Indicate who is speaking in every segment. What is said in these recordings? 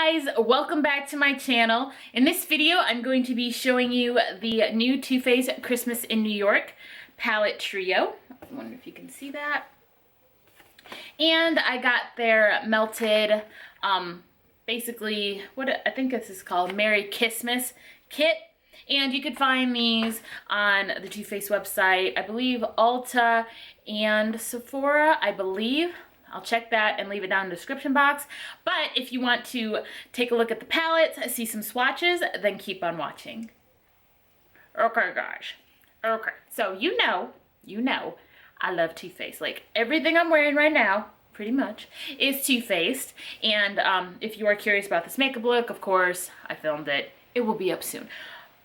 Speaker 1: guys, welcome back to my channel. In this video, I'm going to be showing you the new Too Faced Christmas in New York palette trio. I wonder if you can see that. And I got their melted, basically, what I think this is called, Merry Kissmas kit. And you could find these on the Too Faced website, I believe Ulta and Sephora, I believe. I'll check that and leave it down in the description box. But if you want to take a look at the palettes, see some swatches, then keep on watching. Okay, guys. Okay, so you know, I love Too Faced. Like, everything I'm wearing right now, pretty much, is Too Faced. And if you are curious about this makeup look, of course, I filmed it. It will be up soon.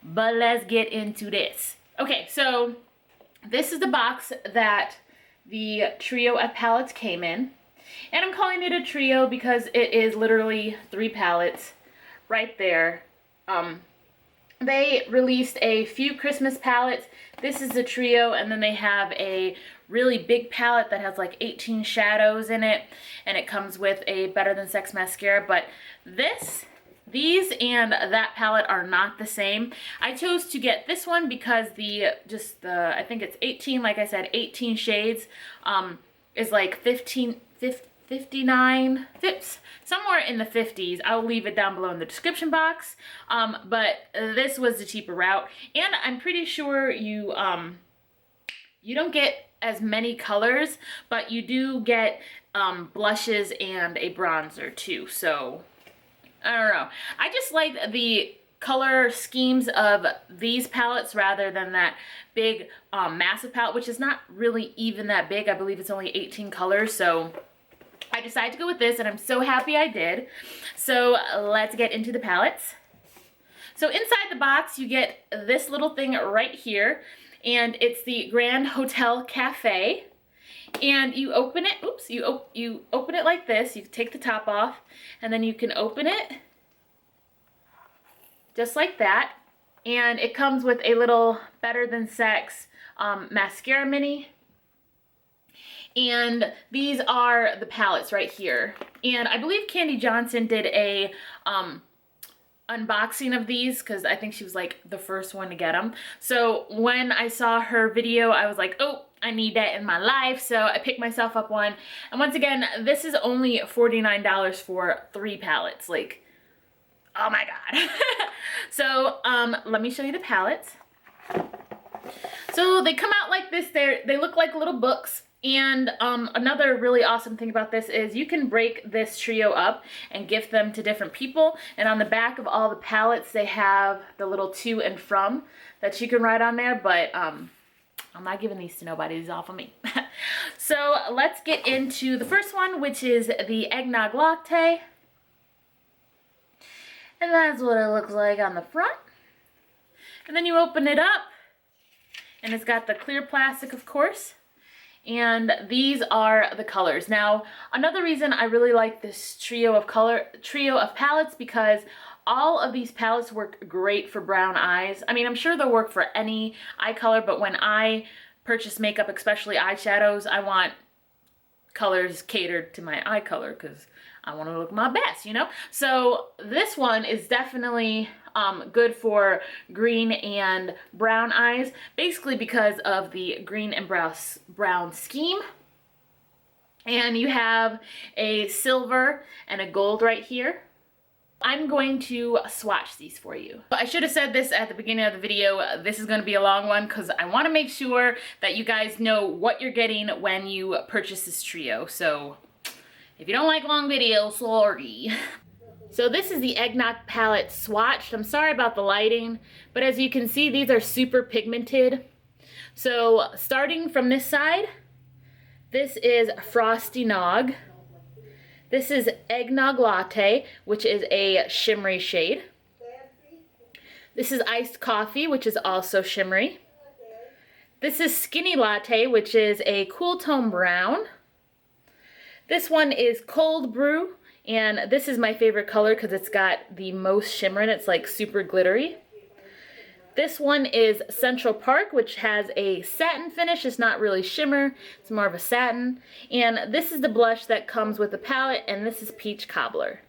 Speaker 1: But let's get into this. Okay, so this is the box that the trio of palettes came in. And I'm calling it a trio because it is literally 3 palettes right there. They released a few Christmas palettes. This is a trio, and then they have a really big palette that has like 18 shadows in it, and it comes with a Better Than Sex mascara. But these and that palette are not the same. I chose to get this one because I think it's 18, like I said, 18 shades, is like 59, somewhere in the 50s. I'll leave it down below in the description box. But this was the cheaper route, and I'm pretty sure you don't get as many colors, but you do get blushes and a bronzer too. So I don't know. I just like the color schemes of these palettes rather than that big massive palette, which is not really even that big. I believe it's only 18 colors. So I decided to go with this, and I'm so happy I did. So let's get into the palettes. So inside the box, you get this little thing right here, and it's the Grand Hotel Cafe. And you open it, oops, you open it like this. You take the top off, and then you can open it just like that. And it comes with a little Better Than Sex mascara mini. And these are the palettes right here. And I believe Candy Johnson did a unboxing of these because I think she was like the first one to get them. So when I saw her video, I was like, oh, I need that in my life. So I picked myself up one. And once again, this is only $49 for 3 palettes. Like, oh my God. So let me show you the palettes. So they come out like this. They look like little books. And another really awesome thing about this is you can break this trio up and gift them to different people. And on the back of all the palettes, they have the little to and from that you can write on there. But I'm not giving these to nobody. These are all for me. So let's get into the first one, which is the Eggnog Latte. And that's what it looks like on the front. And then you open it up, and it's got the clear plastic, of course. And these are the colors. Now, another reason I really like this trio of palettes, because all of these palettes work great for brown eyes. I mean, I'm sure they'll work for any eye color, but when I purchase makeup, especially eyeshadows, I want colors catered to my eye color because I want to look my best, you know? So this one is definitely good for green and brown eyes, basically because of the green and brown scheme. And you have a silver and a gold right here. I'm going to swatch these for you. But I should have said this at the beginning of the video. This is going to be a long one because I want to make sure that you guys know what you're getting when you purchase this trio. So if you don't like long videos, sorry. So this is the Eggnog palette swatched. I'm sorry about the lighting, but as you can see, these are super pigmented. So starting from this side, this is Frosty Nog. This is Eggnog Latte, which is a shimmery shade. This is Iced Coffee, which is also shimmery. This is Skinny Latte, which is a cool tone brown. This one is Cold Brew, and this is my favorite color because it's got the most shimmer in it. It's like super glittery. This one is Central Park, which has a satin finish. It's not really shimmer, it's more of a satin. And this is the blush that comes with the palette, and this is Peach Cobbler.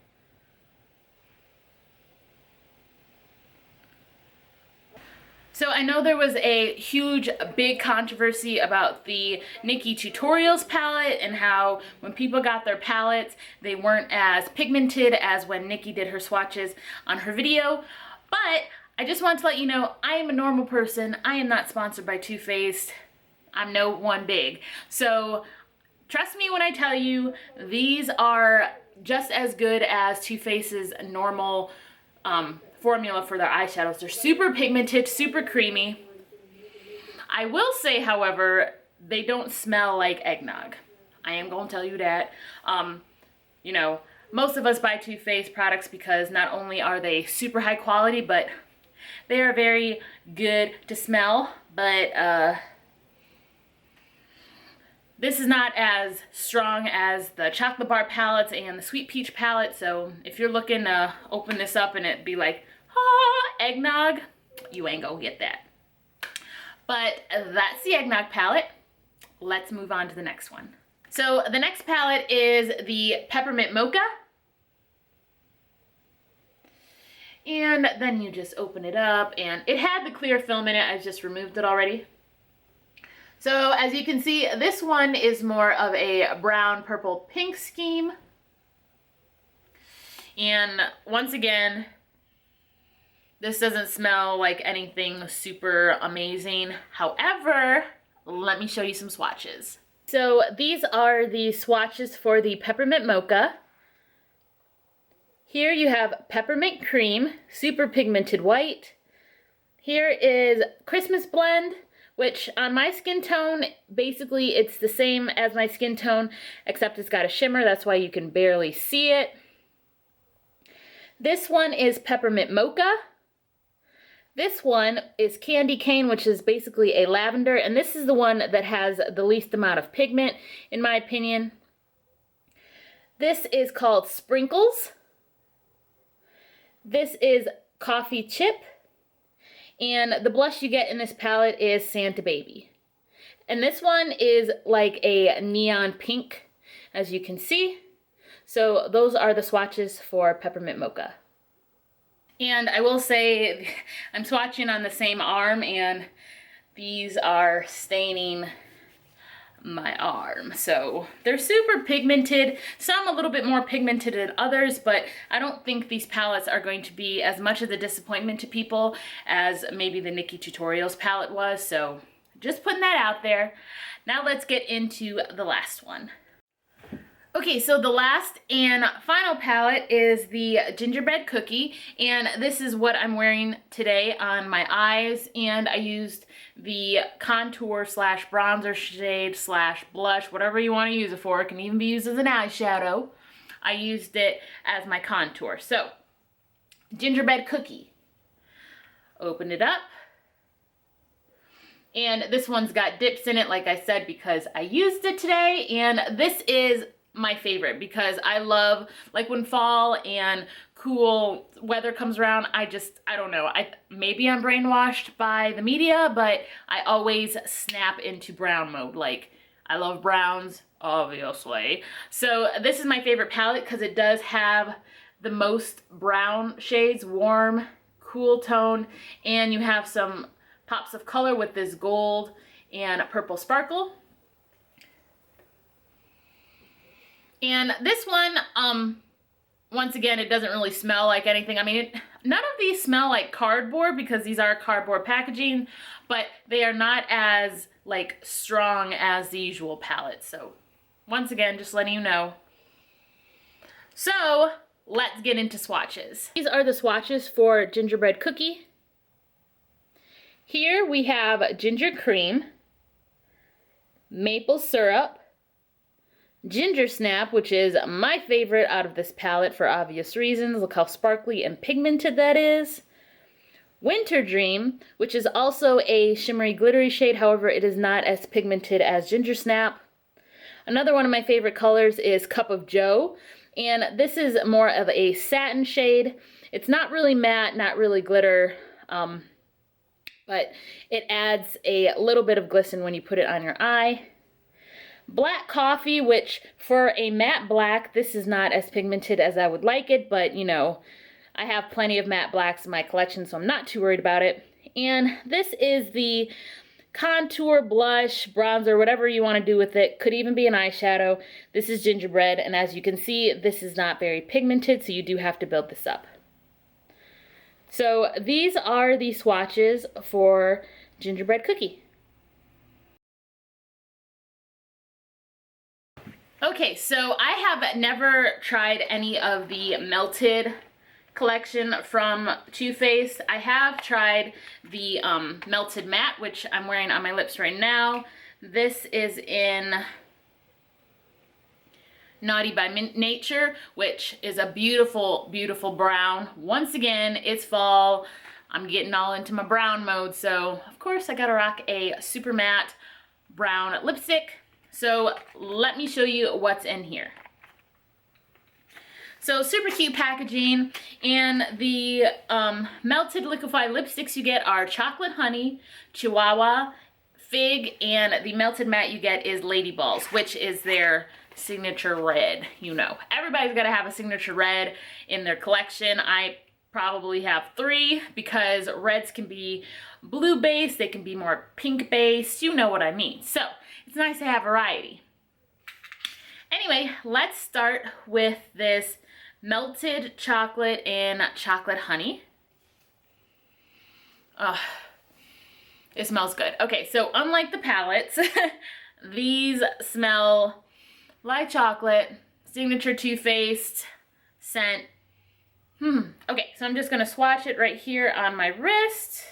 Speaker 1: So I know there was a huge, big controversy about the Nikkie Tutorials palette and how when people got their palettes, they weren't as pigmented as when Nikkie did her swatches on her video. But I just want to let you know, I am a normal person. I am not sponsored by Too Faced. I'm no one big. So trust me when I tell you, these are just as good as Too Faced's normal formula for their eyeshadows. They're super pigmented, super creamy. I will say, however, they don't smell like eggnog. I am going to tell you that. You know, most of us buy Too Faced products because not only are they super high quality, but they are very good to smell. But this is not as strong as the chocolate bar palettes and the sweet peach palette. So if you're looking to open this up and it be like, ah, eggnog, you ain't gonna get that. But that's the eggnog palette. Let's move on to the next one. So the next palette is the Peppermint Mocha. And then you just open it up, and it had the clear film in it. I just removed it already. So as you can see, this one is more of a brown, purple, pink scheme. And once again, this doesn't smell like anything super amazing. However, let me show you some swatches. So these are the swatches for the Peppermint Mocha. Here you have Peppermint Cream, super pigmented white. Here is Christmas Blend, which on my skin tone, basically it's the same as my skin tone, except it's got a shimmer. That's why you can barely see it. This one is Peppermint Mocha. This one is Candy Cane, which is basically a lavender, and this is the one that has the least amount of pigment, in my opinion. This is called Sprinkles. This is Coffee Chip. And the blush you get in this palette is Santa Baby. And this one is like a neon pink, as you can see. So those are the swatches for Peppermint Mocha. And I will say, I'm swatching on the same arm, and these are staining my arm. So they're super pigmented, some a little bit more pigmented than others, but I don't think these palettes are going to be as much of a disappointment to people as maybe the Nikkie Tutorials palette was. So just putting that out there. Now let's get into the last one. Okay, so the last and final palette is the Gingerbread Cookie, and this is what I'm wearing today on my eyes, and I used the contour slash bronzer shade slash blush, whatever you want to use it for. It can even be used as an eyeshadow. I used it as my contour. So, Gingerbread Cookie. Open it up. And this one's got dips in it, like I said, because I used it today, and this is my favorite because I love, like, when fall and cool weather comes around, I don't know, maybe I'm brainwashed by the media, but I always snap into brown mode. Like, I love browns, obviously. So this is my favorite palette because it does have the most brown shades, warm, cool tone, and you have some pops of color with this gold and purple sparkle. And this one, once again, it doesn't really smell like anything. I mean, none of these smell like cardboard because these are cardboard packaging, but they are not as, like, strong as the usual palettes. So, once again, just letting you know. So, let's get into swatches. These are the swatches for Gingerbread Cookie. Here we have ginger cream, maple syrup, Ginger Snap, which is my favorite out of this palette for obvious reasons. Look how sparkly and pigmented that is. Winter Dream, which is also a shimmery glittery shade, however it is not as pigmented as Ginger Snap. Another one of my favorite colors is Cup of Joe, and this is more of a satin shade. It's not really matte, not really glitter, but it adds a little bit of glisten when you put it on your eye. Black Coffee, which for a matte black, this is not as pigmented as I would like it, but you know, I have plenty of matte blacks in my collection, so I'm not too worried about it. And this is the contour, blush, bronzer, whatever you want to do with it. Could even be an eyeshadow. This is gingerbread, and as you can see, this is not very pigmented, so you do have to build this up. So these are the swatches for gingerbread cookie. Okay, so I have never tried any of the melted collection from Too Faced. I have tried the melted matte, which I'm wearing on my lips right now. This is in Naughty by Nature, which is a beautiful, beautiful brown. Once again, it's fall. I'm getting all into my brown mode, so of course I gotta rock a super matte brown lipstick. So let me show you what's in here. So super cute packaging, and the melted liquefied lipsticks you get are Chocolate Honey, Chihuahua, Fig, and the melted matte you get is Lady Balls, which is their signature red. You know, everybody's got to have a signature red in their collection. I probably have 3 because reds can be blue based, they can be more pink based, you know what I mean. So it's nice to have variety. Anyway, let's start with this melted chocolate in Chocolate Honey. It smells good. Okay, so unlike the palettes, these smell like chocolate, signature Too Faced scent. Okay, so I'm just gonna swatch it right here on my wrist,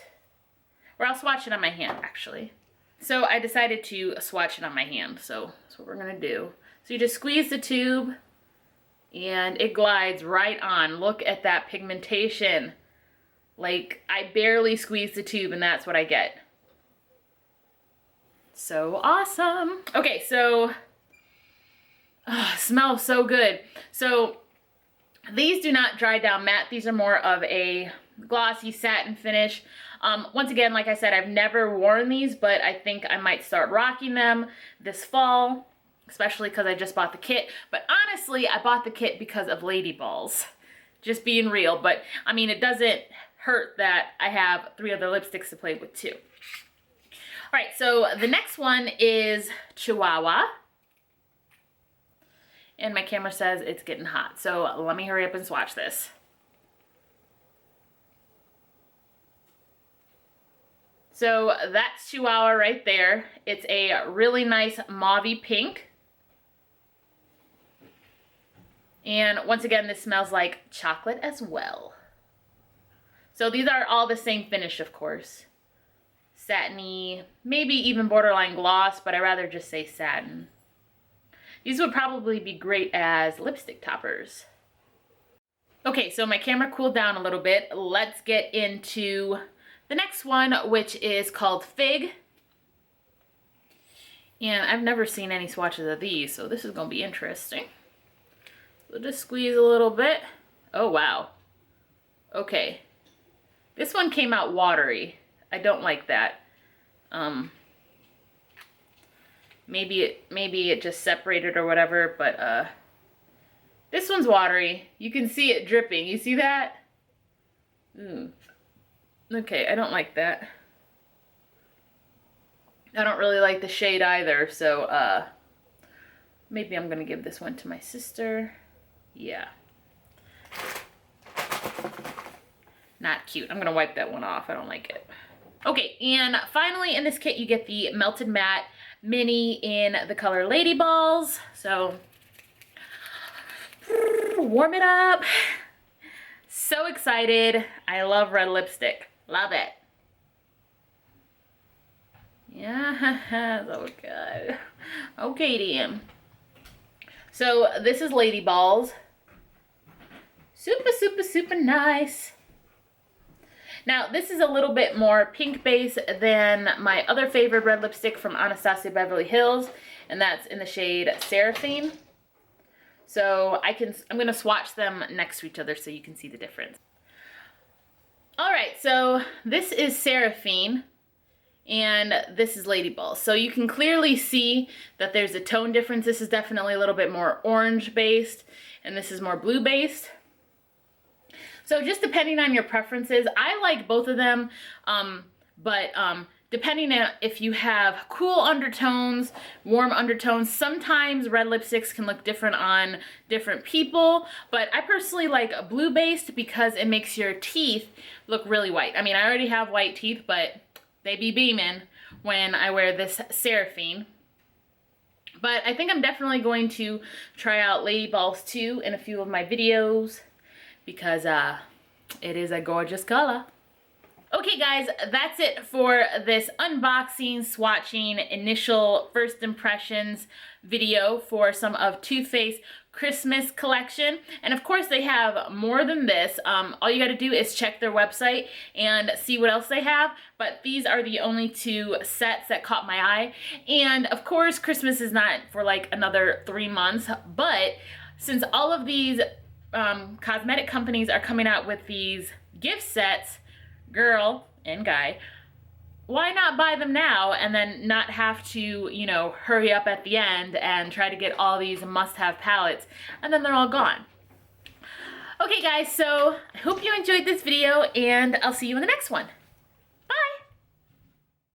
Speaker 1: or I'll swatch it on my hand actually. So I decided to swatch it on my hand, so that's what we're gonna do. So you just squeeze the tube and it glides right on. Look at that pigmentation. Like, I barely squeeze the tube and that's what I get. So awesome. Okay, so smells so good. So these do not dry down matte. These are more of a glossy satin finish. Once again, like I said, I've never worn these, but I think I might start rocking them this fall, especially because I just bought the kit. But honestly, I bought the kit because of Lady Balls. Just being real. But I mean, it doesn't hurt that I have 3 other lipsticks to play with too. All right, so the next one is Chihuahua. And my camera says it's getting hot, so let me hurry up and swatch this. So that's Chihuahua right there. It's a really nice mauvey pink. And once again, this smells like chocolate as well. So these are all the same finish, of course. Satiny, maybe even borderline gloss, but I'd rather just say satin. These would probably be great as lipstick toppers. Okay, so my camera cooled down a little bit. Let's get into the next one, which is called Fig. And I've never seen any swatches of these, so this is gonna be interesting. We'll just squeeze a little bit. Oh, wow. Okay. This one came out watery. I don't like that. Maybe it just separated or whatever, but this one's watery. You can see it dripping. You see that? Okay, I don't like that. I don't really like the shade either, so maybe I'm gonna give this one to my sister. Yeah. Not cute. I'm gonna wipe that one off. I don't like it. Okay, and finally in this kit you get the Melted Matte Mini in the color Lady Balls. So, warm it up. So excited. I love red lipstick. Love it. Yeah, so good. Okay, then. So this is Lady Balls. Super, super, super nice. Now, this is a little bit more pink base than my other favorite red lipstick from Anastasia Beverly Hills, and that's in the shade Seraphine. So I'm going to swatch them next to each other so you can see the difference. All right, so this is Seraphine, and this is Lady Balls. So you can clearly see that there's a tone difference. This is definitely a little bit more orange based, and this is more blue based. So just depending on your preferences, I like both of them, but depending on if you have cool undertones, warm undertones, sometimes red lipsticks can look different on different people, but I personally like blue based because it makes your teeth look really white. I mean, I already have white teeth, but they be beaming when I wear this Seraphine. But I think I'm definitely going to try out Lady Balls 2 in a few of my videos because it is a gorgeous color. Okay guys, that's it for this unboxing, swatching, initial first impressions video for some of Too Faced Christmas collection. And of course they have more than this. All you gotta do is check their website and see what else they have, but these are the only 2 sets that caught my eye. And of course Christmas is not for like another 3 months, but since all of these cosmetic companies are coming out with these gift sets, girl and guy, why not buy them now and then not have to, you know, hurry up at the end and try to get all these must-have palettes and then they're all gone. Okay guys, so I hope you enjoyed this video and I'll see you in the next one.